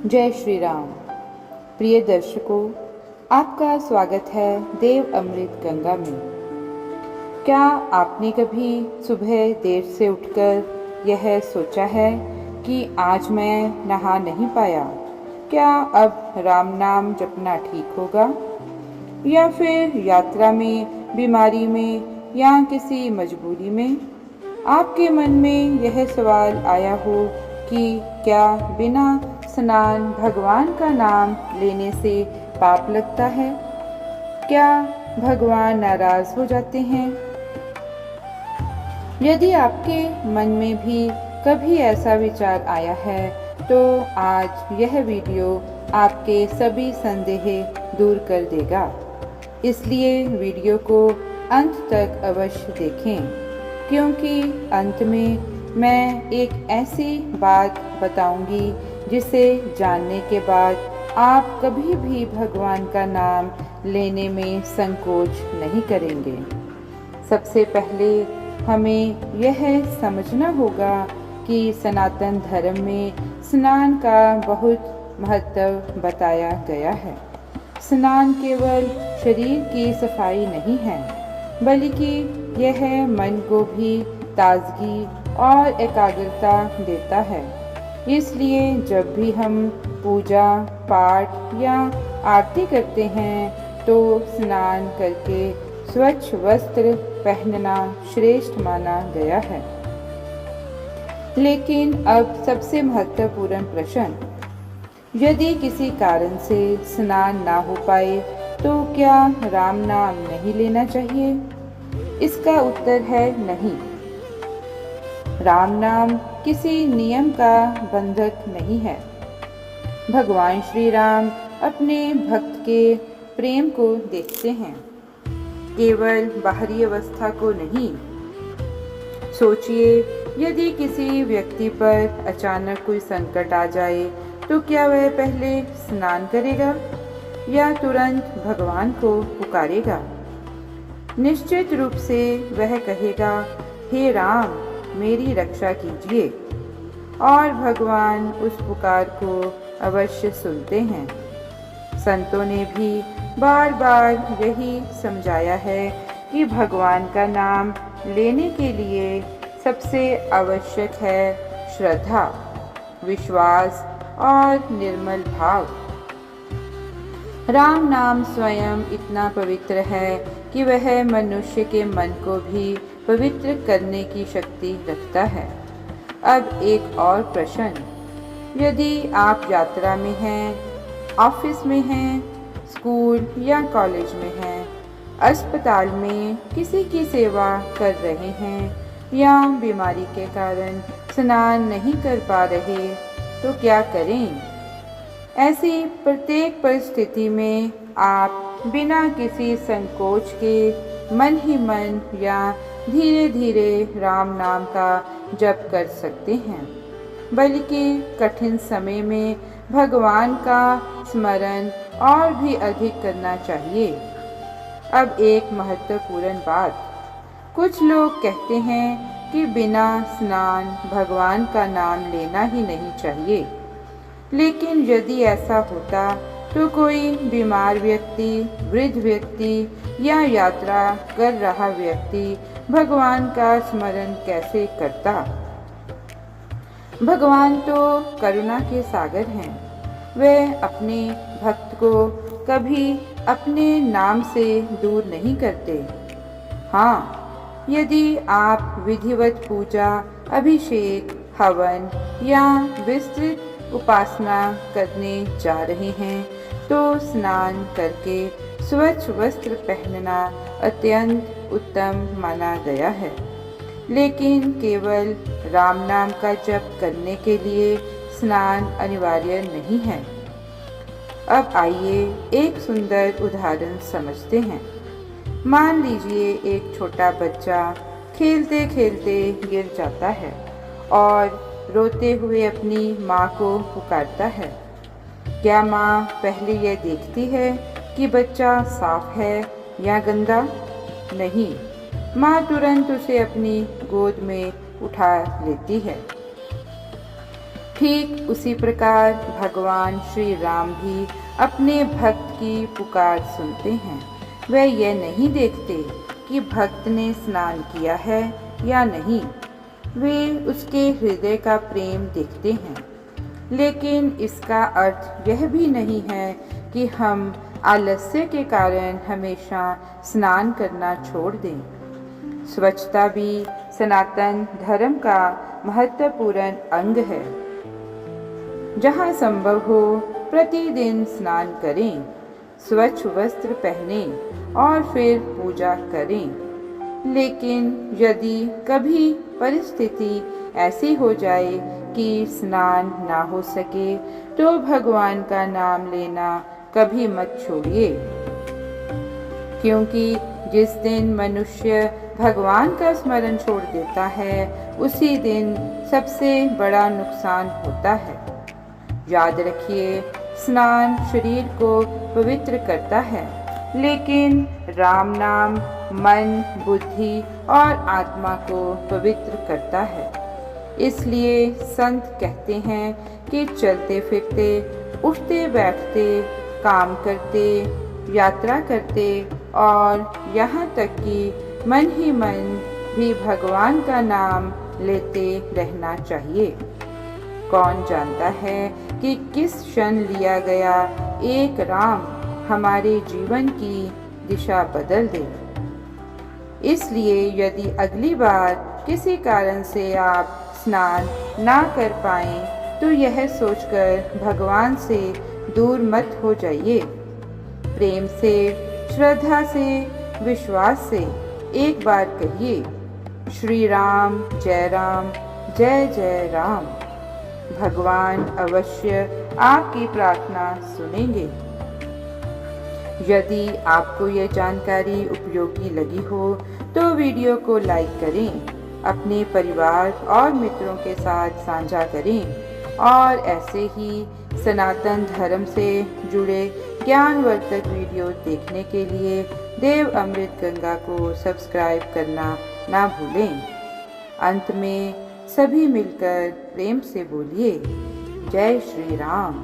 जय श्री राम। प्रिय दर्शकों, आपका स्वागत है देव अमृत गंगा में। क्या आपने कभी सुबह देर से उठकर यह सोचा है कि आज मैं नहा नहीं पाया, क्या अब राम नाम जपना ठीक होगा? या फिर यात्रा में, बीमारी में या किसी मजबूरी में आपके मन में यह सवाल आया हो कि क्या बिना स्नान भगवान का नाम लेने से पाप लगता है? क्या भगवान नाराज हो जाते हैं? यदि आपके मन में भी कभी ऐसा विचार आया है तो आज यह वीडियो आपके सभी संदेह दूर कर देगा। इसलिए वीडियो को अंत तक अवश्य देखें, क्योंकि अंत में मैं एक ऐसी बात बताऊंगी जिसे जानने के बाद आप कभी भी भगवान का नाम लेने में संकोच नहीं करेंगे। सबसे पहले हमें यह समझना होगा कि सनातन धर्म में स्नान का बहुत महत्व बताया गया है। स्नान केवल शरीर की सफाई नहीं है, बल्कि यह मन को भी ताजगी और एकाग्रता देता है। इसलिए जब भी हम पूजा पाठ या आरती करते हैं तो स्नान करके स्वच्छ वस्त्र पहनना श्रेष्ठ माना गया है। लेकिन अब सबसे महत्वपूर्ण प्रश्न, यदि किसी कारण से स्नान ना हो पाए तो क्या राम नाम नहीं लेना चाहिए? इसका उत्तर है नहीं। राम नाम किसी नियम का बंधक नहीं है। भगवान श्री राम अपने भक्त के प्रेम को देखते हैं, केवल बाहरी अवस्था को नहीं। सोचिए, यदि किसी व्यक्ति पर अचानक कोई संकट आ जाए तो क्या वह पहले स्नान करेगा या तुरंत भगवान को पुकारेगा? निश्चित रूप से वह कहेगा, हे राम, मेरी रक्षा कीजिए। और भगवान उस पुकार को अवश्य सुनते हैं। संतों ने भी बार बार यही समझाया है कि भगवान का नाम लेने के लिए सबसे आवश्यक है श्रद्धा, विश्वास और निर्मल भाव। राम नाम स्वयं इतना पवित्र है कि वह मनुष्य के मन को भी पवित्र करने की शक्ति रखता है। अब एक और प्रश्न, यदि आप यात्रा में हैं, ऑफिस में हैं, स्कूल या कॉलेज में हैं, अस्पताल में किसी की सेवा कर रहे हैं या बीमारी के कारण स्नान नहीं कर पा रहे, तो क्या करें? ऐसी प्रत्येक परिस्थिति में आप बिना किसी संकोच के मन ही मन या धीरे धीरे राम नाम का जप कर सकते हैं, बल्कि कठिन समय में भगवान का स्मरण और भी अधिक करना चाहिए। अब एक महत्वपूर्ण बात, कुछ लोग कहते हैं कि बिना स्नान भगवान का नाम लेना ही नहीं चाहिए। लेकिन यदि ऐसा होता तो कोई बीमार व्यक्ति, वृद्ध व्यक्ति या यात्रा कर रहा व्यक्ति भगवान का स्मरण कैसे करता? भगवान तो करुणा के सागर हैं। वे अपने भक्त को कभी अपने नाम से दूर नहीं करते। हाँ, यदि आप विधिवत पूजा, अभिषेक, हवन या विस्तृत उपासना करने जा रहे हैं तो स्नान करके स्वच्छ वस्त्र पहनना अत्यंत उत्तम माना गया है। लेकिन केवल राम नाम का जप करने के लिए स्नान अनिवार्य नहीं है। अब आइए एक सुंदर उदाहरण समझते हैं। मान लीजिए एक छोटा बच्चा खेलते खेलते गिर जाता है और रोते हुए अपनी माँ को पुकारता है। क्या माँ पहले यह देखती है कि बच्चा साफ है या गंदा? नहीं, माँ तुरंत उसे अपनी गोद में उठा लेती है। ठीक उसी प्रकार भगवान श्री राम भी अपने भक्त की पुकार सुनते हैं। वे यह नहीं देखते कि भक्त ने स्नान किया है या नहीं, वे उसके हृदय का प्रेम देखते हैं। लेकिन इसका अर्थ यह भी नहीं है कि हम आलस्य के कारण हमेशा स्नान करना छोड़ दें। स्वच्छता भी सनातन धर्म का महत्वपूर्ण अंग है। जहाँ संभव हो प्रतिदिन स्नान करें, स्वच्छ वस्त्र पहनें और फिर पूजा करें। लेकिन यदि कभी परिस्थिति ऐसी हो जाए कि स्नान ना हो सके, तो भगवान का नाम लेना कभी मत छोड़िए, क्योंकि जिस दिन मनुष्य भगवान का स्मरण छोड़ देता है, उसी दिन सबसे बड़ा नुकसान होता है। याद रखिए, स्नान शरीर को पवित्र करता है, लेकिन राम नाम मन, बुद्धि और आत्मा को पवित्र करता है। इसलिए संत कहते हैं कि चलते फिरते, उठते बैठते, काम करते, यात्रा करते और यहाँ तक कि मन ही मन भी भगवान का नाम लेते रहना चाहिए। कौन जानता है कि किस क्षण लिया गया एक राम हमारे जीवन की दिशा बदल दे। इसलिए यदि अगली बार किसी कारण से आप स्नान ना कर पाएं, तो यह सोचकर भगवान से दूर मत हो जाइए। प्रेम से, श्रद्धा से, विश्वास से एक बार कहिए, श्री राम, जय जय राम। भगवान अवश्य आपकी प्रार्थना सुनेंगे। यदि आपको यह जानकारी उपयोगी लगी हो तो वीडियो को लाइक करें, अपने परिवार और मित्रों के साथ साझा करें और ऐसे ही सनातन धर्म से जुड़े ज्ञानवर्धक वीडियो देखने के लिए देव अमृत गंगा को सब्सक्राइब करना ना भूलें। अंत में सभी मिलकर प्रेम से बोलिए, जय श्री राम।